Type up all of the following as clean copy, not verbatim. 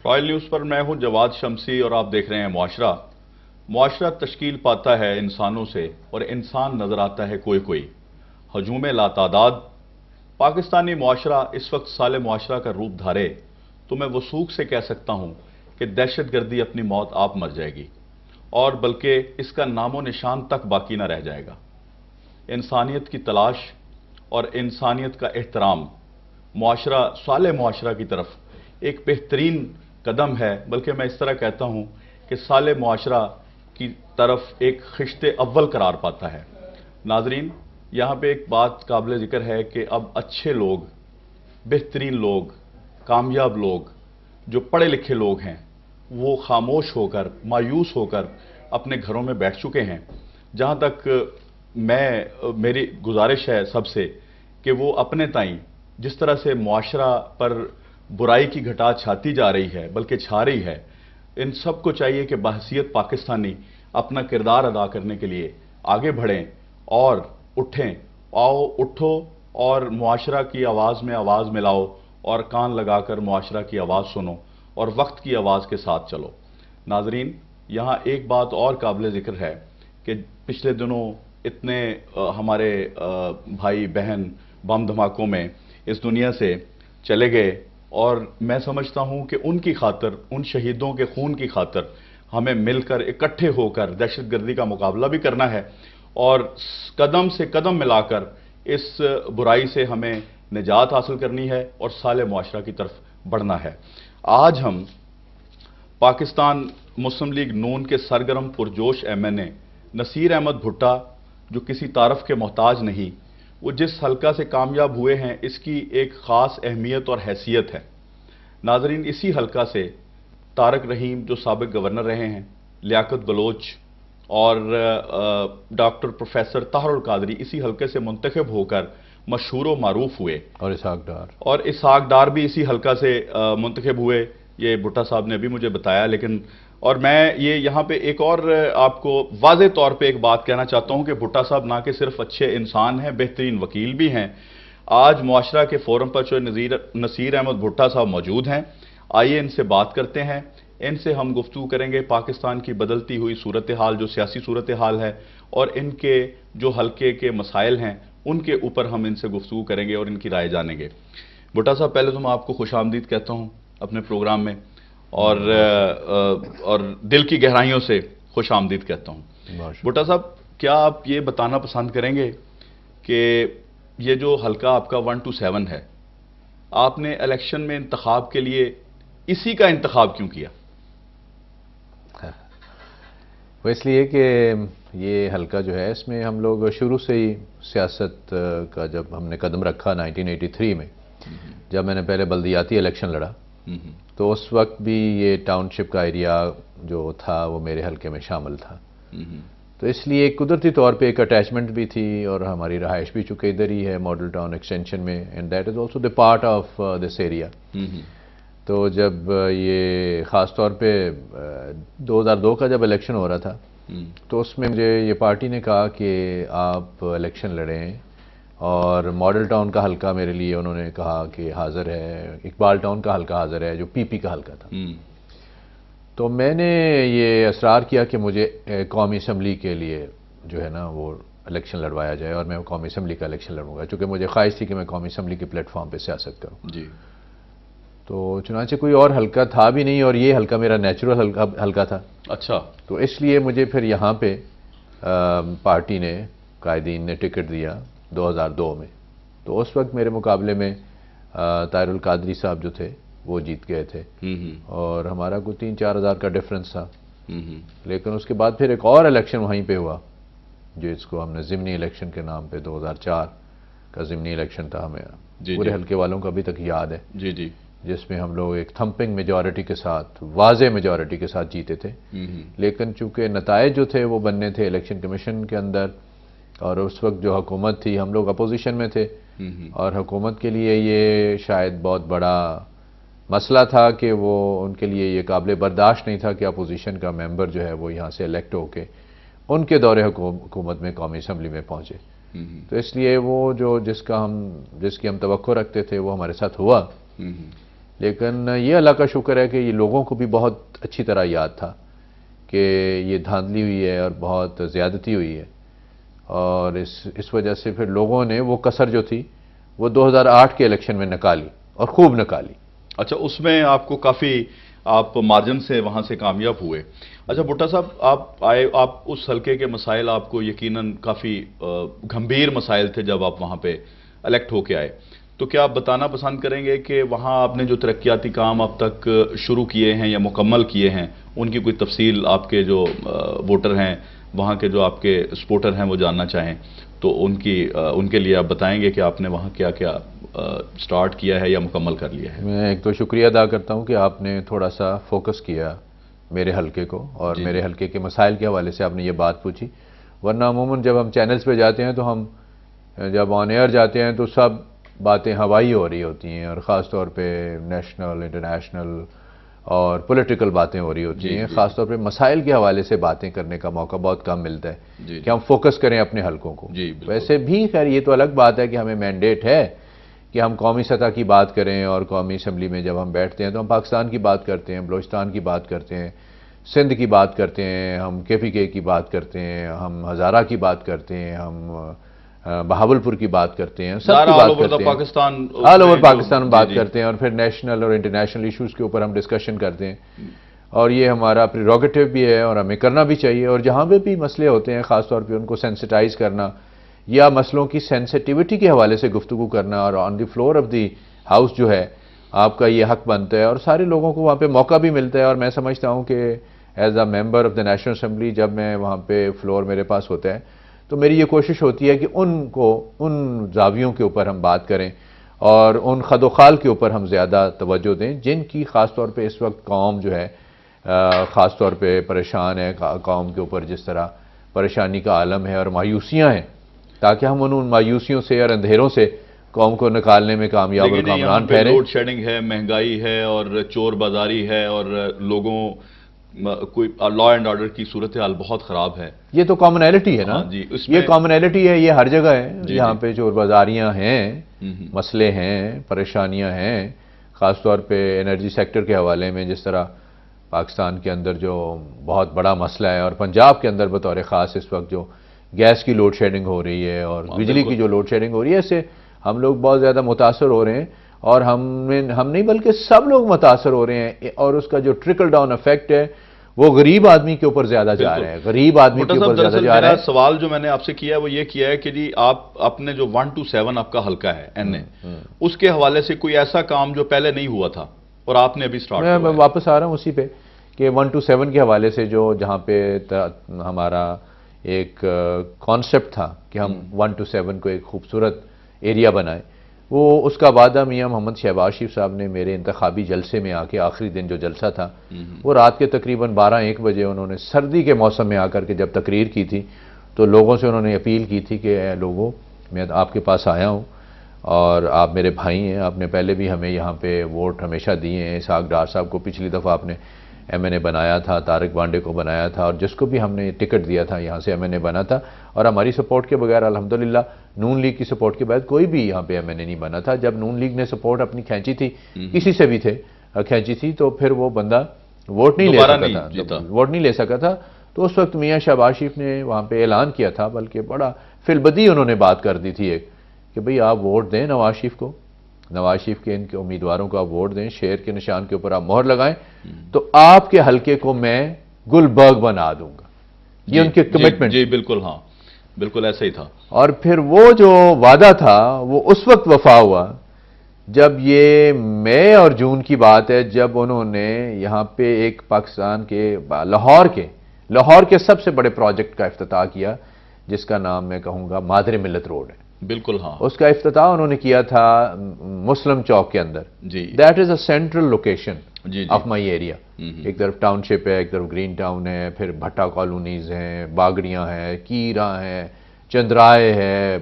Royal news پر میں ہوں جواد شمسی اور آپ دیکھ رہے ہیں معاشرہ۔ معاشرہ تشکیل پاتا ہے انسانوں سے اور انسان نظر آتا ہے کوئی ہجوم لاتعداد۔ پاکستانی معاشرہ اس وقت سال معاشرہ کا روپ دھارے تو میں وثوق سے کہہ سکتا ہوں کہ دہشت گردی اپنی موت آپ مر جائے گی، اور بلکہ اس کا نام و نشان تک باقی نہ رہ جائے گا۔ انسانیت کی تلاش اور انسانیت کا احترام معاشرہ صالح معاشرہ کی طرف ایک بہترین قدم ہے، بلکہ میں اس طرح کہتا ہوں کہ صالح معاشرہ کی طرف ایک خشت اول قرار پاتا ہے۔ ناظرین، یہاں پہ ایک بات قابل ذکر ہے کہ اب اچھے لوگ، بہترین لوگ، کامیاب لوگ، جو پڑھے لکھے لوگ ہیں، وہ خاموش ہو کر، مایوس ہو کر اپنے گھروں میں بیٹھ چکے ہیں۔ جہاں تک میری گزارش ہے سب سے کہ وہ اپنے تائیں جس طرح سے معاشرہ پر برائی کی گھٹا چھاتی جا رہی ہے، بلکہ چھا رہی ہے، ان سب کو چاہیے کہ بحیثیت پاکستانی اپنا کردار ادا کرنے کے لیے آگے بڑھیں اور اٹھیں۔ اٹھو اور معاشرہ کی آواز میں آواز ملاؤ اور کان لگا کر معاشرہ کی آواز سنو اور وقت کی آواز کے ساتھ چلو۔ ناظرین، یہاں ایک بات اور قابل ذکر ہے کہ پچھلے دنوں اتنے ہمارے بھائی بہن بم دھماکوں میں اس دنیا سے چلے گئے، اور میں سمجھتا ہوں کہ ان کی خاطر، ان شہیدوں کے خون کی خاطر ہمیں مل کر اکٹھے ہو کر دہشت گردی کا مقابلہ بھی کرنا ہے، اور قدم سے قدم ملا کر اس برائی سے ہمیں نجات حاصل کرنی ہے اور صالح معاشرہ کی طرف بڑھنا ہے۔ آج ہم پاکستان مسلم لیگ نون کے سرگرم پرجوش ایم این اے نصیر احمد بھٹا، جو کسی تعارف کے محتاج نہیں، وہ جس حلقہ سے کامیاب ہوئے ہیں اس کی ایک خاص اہمیت اور حیثیت ہے۔ ناظرین، اسی حلقہ سے طارق رحیم جو سابق گورنر رہے ہیں، لیاقت بلوچ اور ڈاکٹر پروفیسر طاہر القادری اسی حلقے سے منتخب ہو کر مشہور و معروف ہوئے، اور اسحاق ڈار بھی اسی حلقہ سے منتخب ہوئے۔ یہ بھٹا صاحب نے ابھی مجھے بتایا، لیکن اور میں یہ یہاں پہ ایک اور آپ کو واضح طور پہ ایک بات کہنا چاہتا ہوں کہ بھٹا صاحب نہ کہ صرف اچھے انسان ہیں، بہترین وکیل بھی ہیں۔ آج معاشرہ کے فورم پر جو نصیر احمد بھٹا صاحب موجود ہیں، آئیے ان سے بات کرتے ہیں۔ ان سے ہم گفتگو کریں گے پاکستان کی بدلتی ہوئی صورتحال، جو سیاسی صورتحال ہے، اور ان کے جو حلقے کے مسائل ہیں ان کے اوپر ہم ان سے گفتگو کریں گے اور ان کی رائے جانیں گے۔ بھٹا صاحب، پہلے تو میں آپ کو خوش آمدید کہتا ہوں اپنے پروگرام میں، اور دل کی گہرائیوں سے خوش آمدید کہتا ہوں۔ بھٹا صاحب، کیا آپ یہ بتانا پسند کریں گے کہ یہ جو حلقہ آپ کا 1 to 7 ہے، آپ نے الیکشن میں انتخاب کے لیے اسی کا انتخاب کیوں کیا؟ وہ اس لیے کہ یہ حلقہ جو ہے اس میں ہم لوگ شروع سے ہی سیاست کا جب ہم نے قدم رکھا 1983 میں، جب میں نے پہلے بلدیاتی الیکشن لڑا، تو اس وقت بھی یہ ٹاؤن شپ کا ایریا جو تھا وہ میرے حلقے میں شامل تھا، تو اس لیے قدرتی طور پہ ایک اٹیچمنٹ بھی تھی، اور ہماری رہائش بھی چونکہ ادھر ہی ہے ماڈل ٹاؤن ایکسٹینشن میں، and that is also the part of this area. تو جب یہ خاص طور پہ 2002 کا جب الیکشن ہو رہا تھا، تو اس میں مجھے یہ پارٹی نے کہا کہ آپ الیکشن لڑیں، اور ماڈل ٹاؤن کا حلقہ میرے لیے انہوں نے کہا کہ حاضر ہے، اقبال ٹاؤن کا حلقہ حاضر ہے جو پی پی کا حلقہ تھا۔ تو میں نے یہ اصرار کیا کہ مجھے قومی اسمبلی کے لیے جو ہے نا وہ الیکشن لڑوایا جائے، اور میں قومی اسمبلی کا الیکشن لڑوں گا، چونکہ مجھے خواہش تھی کہ میں قومی اسمبلی کے پلیٹ فارم پہ سیاست کروں۔ جی۔ تو چنانچہ کوئی اور حلقہ تھا بھی نہیں، اور یہ حلقہ میرا نیچرل حلقہ تھا۔ اچھا۔ تو اس لیے مجھے پھر یہاں پہ پارٹی نے، قائدین نے ٹکٹ دیا 2002 میں، تو اس وقت میرے مقابلے میں طاہر القادری صاحب جو تھے وہ جیت گئے تھے، اور ہمارا کوئی 3-4 ہزار کا ڈیفرنس تھا۔ لیکن اس کے بعد پھر ایک اور الیکشن وہیں پہ ہوا، جس کو ہم نے ضمنی الیکشن کے نام پہ 2004 کا ضمنی الیکشن تھا، ہمیں پورے حلقے والوں کا ابھی تک یاد ہے، جس میں ہم لوگ ایک تھمپنگ میجورٹی کے ساتھ، واضح میجورٹی کے ساتھ جیتے تھے۔ لیکن چونکہ نتائج جو تھے وہ بننے تھے الیکشن کمیشن کے اندر، اور اس وقت جو حکومت تھی، ہم لوگ اپوزیشن میں تھے، اور حکومت کے لیے یہ شاید بہت بڑا مسئلہ تھا کہ وہ ان کے لیے یہ قابل برداشت نہیں تھا کہ اپوزیشن کا ممبر جو ہے وہ یہاں سے الیکٹ ہو کے ان کے دور حکومت میں قومی اسمبلی میں پہنچے۔ تو اس لیے وہ جو جس کی ہم توقع رکھتے تھے وہ ہمارے ساتھ ہوا، لیکن یہ اللہ کا شکر ہے کہ یہ لوگوں کو بھی بہت اچھی طرح یاد تھا کہ یہ دھاندلی ہوئی ہے اور بہت زیادتی ہوئی ہے، اور اس وجہ سے پھر لوگوں نے وہ کسر جو تھی وہ 2008 کے الیکشن میں نکالی اور خوب نکالی۔ اچھا، اس میں آپ کو کافی آپ مارجن سے وہاں سے کامیاب ہوئے۔ اچھا بھٹا صاحب، آپ آئے، آپ اس حلقے کے مسائل آپ کو یقیناً کافی گھمبیر مسائل تھے جب آپ وہاں پہ الیکٹ ہو کے آئے، تو کیا آپ بتانا پسند کریں گے کہ وہاں آپ نے جو ترقیاتی کام اب تک شروع کیے ہیں یا مکمل کیے ہیں، ان کی کوئی تفصیل آپ کے جو ووٹر ہیں، وہاں کے جو آپ کے سپورٹر ہیں وہ جاننا چاہیں تو ان کے لیے آپ بتائیں گے کہ آپ نے وہاں کیا کیا سٹارٹ کیا ہے یا مکمل کر لیا ہے؟ میں ایک تو شکریہ ادا کرتا ہوں کہ آپ نے تھوڑا سا فوکس کیا میرے حلقے کو، اور میرے حلقے کے مسائل کے حوالے سے آپ نے یہ بات پوچھی، ورنہ عموماً جب ہم چینلز پہ جاتے ہیں تو ہم جب آن ایئر جاتے ہیں تو سب باتیں ہوائی ہو رہی ہوتی ہیں، اور خاص طور پہ نیشنل، انٹرنیشنل اور پولیٹیکل باتیں ہو رہی ہوتی ہیں، خاص طور پہ مسائل کے حوالے سے باتیں کرنے کا موقع بہت کم ملتا ہے کہ ہم فوکس کریں اپنے حلقوں کو۔ ویسے بھی خیر یہ تو الگ بات ہے کہ ہمیں مینڈیٹ ہے کہ ہم قومی سطح کی بات کریں، اور قومی اسمبلی میں جب ہم بیٹھتے ہیں تو ہم پاکستان کی بات کرتے ہیں، بلوچستان کی بات کرتے ہیں، سندھ کی بات کرتے ہیں، ہم KPK کی بات کرتے ہیں، ہم ہزارہ کی بات کرتے ہیں، ہم بہاولپور کی بات کرتے ہیں، سب کی بات کرتے ہیں، آل اوور پاکستان میں بات کرتے ہیں، اور پھر نیشنل اور انٹرنیشنل ایشوز کے اوپر ہم ڈسکشن کرتے ہیں، اور یہ ہمارا پریروگیٹو بھی ہے اور ہمیں کرنا بھی چاہیے۔ اور جہاں پہ بھی مسئلے ہوتے ہیں خاص طور پہ ان کو سینسٹائز کرنا یا مسئلوں کی سینسٹیوٹی کے حوالے سے گفتگو کرنا، اور آن دی فلور آف دی ہاؤس جو ہے آپ کا یہ حق بنتا ہے، اور سارے لوگوں کو وہاں پہ موقع بھی ملتا ہے۔ اور میں سمجھتا ہوں کہ as a member of the national assembly جب میں وہاں پہ فلور میرے پاس ہوتا ہے تو میری یہ کوشش ہوتی ہے کہ ان زاویوں کے اوپر ہم بات کریں اور ان خد و خال کے اوپر ہم زیادہ توجہ دیں جن کی خاص طور پہ اس وقت قوم جو ہے خاص طور پہ پریشان ہے، قوم کے اوپر جس طرح پریشانی کا عالم ہے اور مایوسیاں ہیں، تاکہ ہم ان مایوسیوں سے اور اندھیروں سے قوم کو نکالنے میں کامیاب اور کامران ٹھہریں۔ لوڈ شیڈنگ ہے، مہنگائی ہے اور چور بازاری ہے، اور لوگوں کوئی لا اینڈ آرڈر کی صورتحال بہت خراب ہے۔ یہ تو کامنالٹی ہے نا، یہ کامنالٹی ہے، یہ ہر جگہ ہے جہاں پہ چور بازاریاں ہیں، مسئلے ہیں، پریشانیاں ہیں، خاص طور پہ انرجی سیکٹر کے حوالے میں جس طرح پاکستان کے اندر جو بہت بڑا مسئلہ ہے، اور پنجاب کے اندر بطور خاص اس وقت جو گیس کی لوڈ شیڈنگ ہو رہی ہے اور بجلی کی جو لوڈ شیڈنگ ہو رہی ہے، اس سے ہم لوگ بہت زیادہ متاثر ہو رہے ہیں، اور ہم نہیں بلکہ سب لوگ متاثر ہو رہے ہیں، اور اس کا جو ٹرکل ڈاؤن افیکٹ ہے وہ غریب آدمی کے اوپر زیادہ جا رہا ہے، غریب آدمی کے اوپر زیادہ جا رہا ہے۔ سوال جو میں نے آپ سے کیا ہے وہ یہ کیا ہے کہ جی آپ اپنے جو 1 to 7 آپ کا حلقہ ہے NA، اس کے حوالے سے کوئی ایسا کام جو پہلے نہیں ہوا تھا اور آپ نے ابھی سٹارٹ کیا؟ میں واپس آ رہا ہوں اسی پہ کہ 1 to 7 کے حوالے سے جہاں پہ ہمارا ایک کانسیپٹ تھا کہ ہم 1 to 7 کو ایک خوبصورت ایریا بنائیں، وہ اس کا وعدہ میاں محمد شہباز شریف صاحب نے میرے انتخابی جلسے میں آ کے آخری دن جو جلسہ تھا وہ رات کے تقریباً 12-1 بجے انہوں نے سردی کے موسم میں آ کر کے جب تقریر کی تھی تو لوگوں سے انہوں نے اپیل کی تھی کہ اے لوگوں، میں آپ کے پاس آیا ہوں اور آپ میرے بھائی ہیں، آپ نے پہلے بھی ہمیں یہاں پہ ووٹ ہمیشہ دیے ہیں، اسحاق ڈار صاحب کو پچھلی دفعہ آپ نے MNA بنایا تھا، طارق وانڈے کو بنایا تھا، اور جس کو بھی ہم نے ٹکٹ دیا تھا یہاں سے MNA بنا تھا، اور ہماری سپورٹ کے بغیر الحمدللہ نون لیگ کی سپورٹ کے بعد کوئی بھی یہاں پہ MNA نہیں بنا تھا۔ جب نون لیگ نے سپورٹ اپنی کھینچی تھی، کسی سے بھی کھینچی تھی، تو پھر وہ بندہ ووٹ نہیں لے سکا تھا، تو اس وقت میاں شہباز شریف نے وہاں پہ اعلان کیا تھا، بلکہ بڑا فی البدی انہوں نے بات کر دی تھی ایک کہ بھئی آپ ووٹ دیں نواز شریف کو، نواز شریف کے ان کے امیدواروں کو آپ ووٹ دیں، شیر کے نشان کے اوپر آپ مہر لگائیں تو آپ کے حلقے کو میں گلبرگ بنا دوں گا۔ یہ ان کے کمٹمنٹ۔ جی بالکل، ہاں بالکل ایسا ہی تھا۔ اور پھر وہ جو وعدہ تھا وہ اس وقت وفا ہوا جب یہ مئی اور جون کی بات ہے، جب انہوں نے یہاں پہ ایک پاکستان کے لاہور کے سب سے بڑے پروجیکٹ کا افتتاح کیا جس کا نام میں کہوں گا مادر ملت روڈ ہے۔ بالکل ہاں، اس کا افتتاح انہوں نے کیا تھا مسلم چوک کے اندر۔ جی that is a central location جی آف مائی ایریا۔ ایک طرف ٹاؤن شپ ہے، ایک طرف گرین ٹاؤن ہے، پھر بھٹا کالونیز ہیں، باگڑیاں ہیں، کیرا ہے، چندرائے ہے،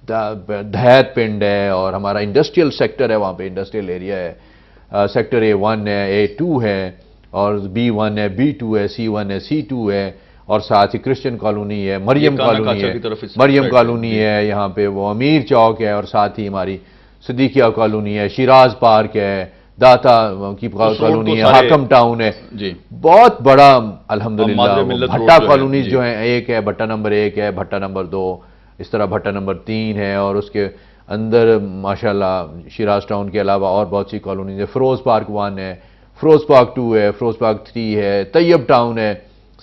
دھیت پنڈ ہے، اور ہمارا انڈسٹریل سیکٹر ہے، وہاں پہ انڈسٹریل ایریا ہے، سیکٹر A1 ہے، A2 ہے، اور B1 ہے، B2 ہے، C1 ہے، C2 ہے، اور ساتھ ہی کرسچن کالونی ہے، مریم کالونی ہے، یہاں پہ وہ امیر چوک ہے، اور ساتھ ہی ہماری صدیقیہ کالونی ہے، شیراز پارک ہے، داتا کی کالونی ہے, حاکم ٹاؤن ہے, جی بہت بڑا الحمدللہ. مادر ملت بھٹا روڈ کالونیز جو ہیں, ایک ہے بھٹا نمبر 1 ہے, بھٹا نمبر 2, اس طرح بھٹا نمبر 3 ہے, اور اس کے اندر ماشاءاللہ شیراز ٹاؤن کے علاوہ اور بہت سی کالونیز ہیں. فیروز پارک 1 ہے, فیروز پارک 2 ہے, فیروز پارک 3 ہے, طیب ٹاؤن ہے,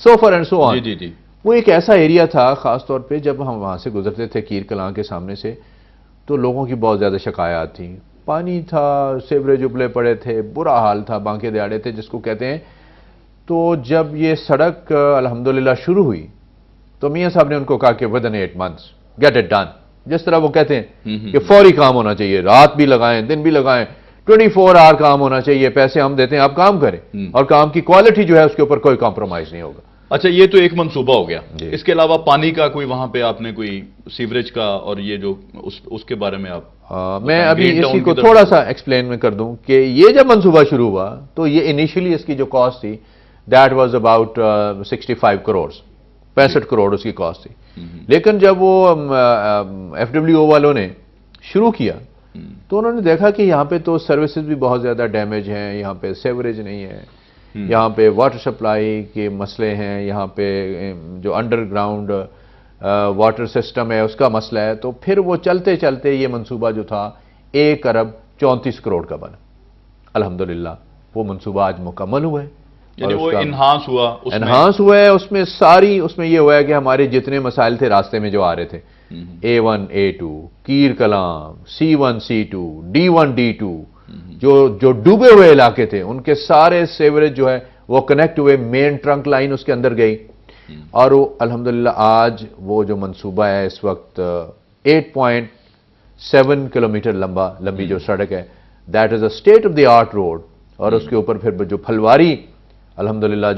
سو فار اینڈ سو آن. جی جی. وہ ایک ایسا ایریا تھا, خاص طور پہ جب ہم وہاں سے گزرتے تھے کیر کلاں کے سامنے سے, تو لوگوں کی بہت زیادہ شکایات تھیں. پانی تھا, سیوریج ابلے پڑے تھے, برا حال تھا, بانکے دیاڑے تھے جس کو کہتے ہیں. تو جب یہ سڑک الحمدللہ شروع ہوئی تو میاں صاحب نے ان کو کہا کہ ودن 8 months گیٹ اٹ ڈن. جس طرح وہ کہتے ہیں کہ فوری کام ہونا چاہیے, رات بھی لگائیں دن بھی لگائیں, 24 hour کام ہونا چاہیے, پیسے ہم دیتے ہیں آپ کام کریں, اور کام کی کوالٹی جو ہے اس کے اوپر کوئی کمپرومائز نہیں ہوگا. اچھا, یہ تو ایک منصوبہ ہو گیا. اس کے علاوہ پانی کا کوئی وہاں پہ آپ نے کوئی سیوریج کا, اور یہ جو اس کے بارے میں آپ میں ابھی اسی کو تھوڑا سا ایکسپلین میں کر دوں کہ یہ جب منصوبہ شروع ہوا تو یہ انیشلی اس کی جو کاسٹ تھی that was about 65 crore, 65 crore اس کی کاسٹ تھی. لیکن جب وہ ایف ڈبلیو او والوں نے شروع کیا تو انہوں نے دیکھا کہ یہاں پہ تو سروسز بھی بہت زیادہ ڈیمیج ہیں, یہاں پہ سیوریج نہیں ہے, یہاں پہ واٹر سپلائی کے مسئلے ہیں, یہاں پہ جو انڈر گراؤنڈ واٹر سسٹم ہے اس کا مسئلہ ہے. تو پھر وہ چلتے چلتے یہ منصوبہ جو تھا 1 ارب 34 کروڑ کا بنا. الحمدللہ وہ منصوبہ آج مکمل ہوا ہے, یعنی وہ انہانس ہوا ہے. اس میں یہ ہوا ہے کہ ہمارے جتنے مسائل تھے راستے میں جو آ رہے تھے, A1 A2 کیر کلاں, C1 C2 D1 D2, جو ڈوبے ہوئے علاقے تھے ان کے سارے سیوریج جو ہے وہ کنیکٹ ہوئے, مین ٹرنک لائن اس کے اندر گئی. اور وہ الحمدللہ آج وہ جو منصوبہ ہے اس وقت 8.7 کلومیٹر لمبی جو سڑک ہے, that is a state of the art road. اور اس کے اوپر پھر جو پھلواری الحمدللہ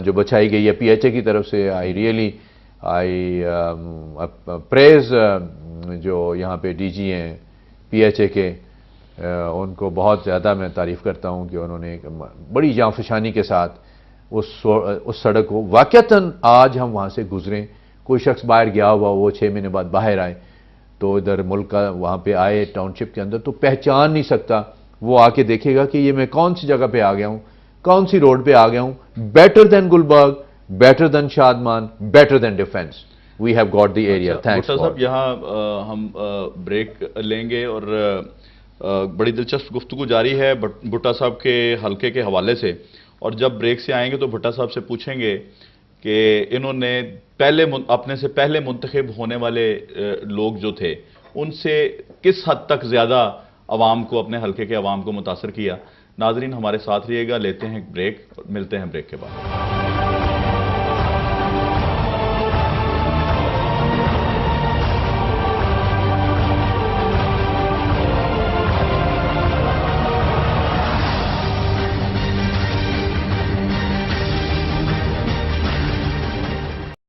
جو بچائی گئی ہے پی ایچ اے کی طرف سے, آئی پریز جو یہاں پہ ڈی جی ہیں پی ایچ اے کے, ان کو بہت زیادہ میں تعریف کرتا ہوں کہ انہوں نے بڑی جانفشانی کے ساتھ اس سڑک کو واقعتاً آج ہم وہاں سے گزریں, کوئی شخص باہر گیا ہوا وہ 6 مہینے بعد باہر آئے تو ادھر ملک کا وہاں پہ آئے ٹاؤن شپ کے اندر تو پہچان نہیں سکتا. وہ آ کے دیکھے گا کہ یہ میں کون سی جگہ پہ آ گیا ہوں, کون سی روڈ پہ آ گیا ہوں. Better than Gulberg, better than Shadman, better than Defence, we have got the area. Thanks. Bhatta صاحب یہاں ہم بریک لیں گے اور بڑی دلچسپ گفتگو جاری ہے بھٹا صاحب کے حلقے کے حوالے سے, اور جب بریک سے آئیں گے تو بھٹا صاحب سے پوچھیں گے کہ انہوں نے اپنے سے پہلے منتخب ہونے والے لوگ جو تھے ان سے کس حد تک زیادہ عوام کو, اپنے حلقے کے عوام کو متاثر کیا. ناظرین ہمارے ساتھ رہیے گا, لیتے ہیں بریک, ملتے ہیں بریک کے بعد.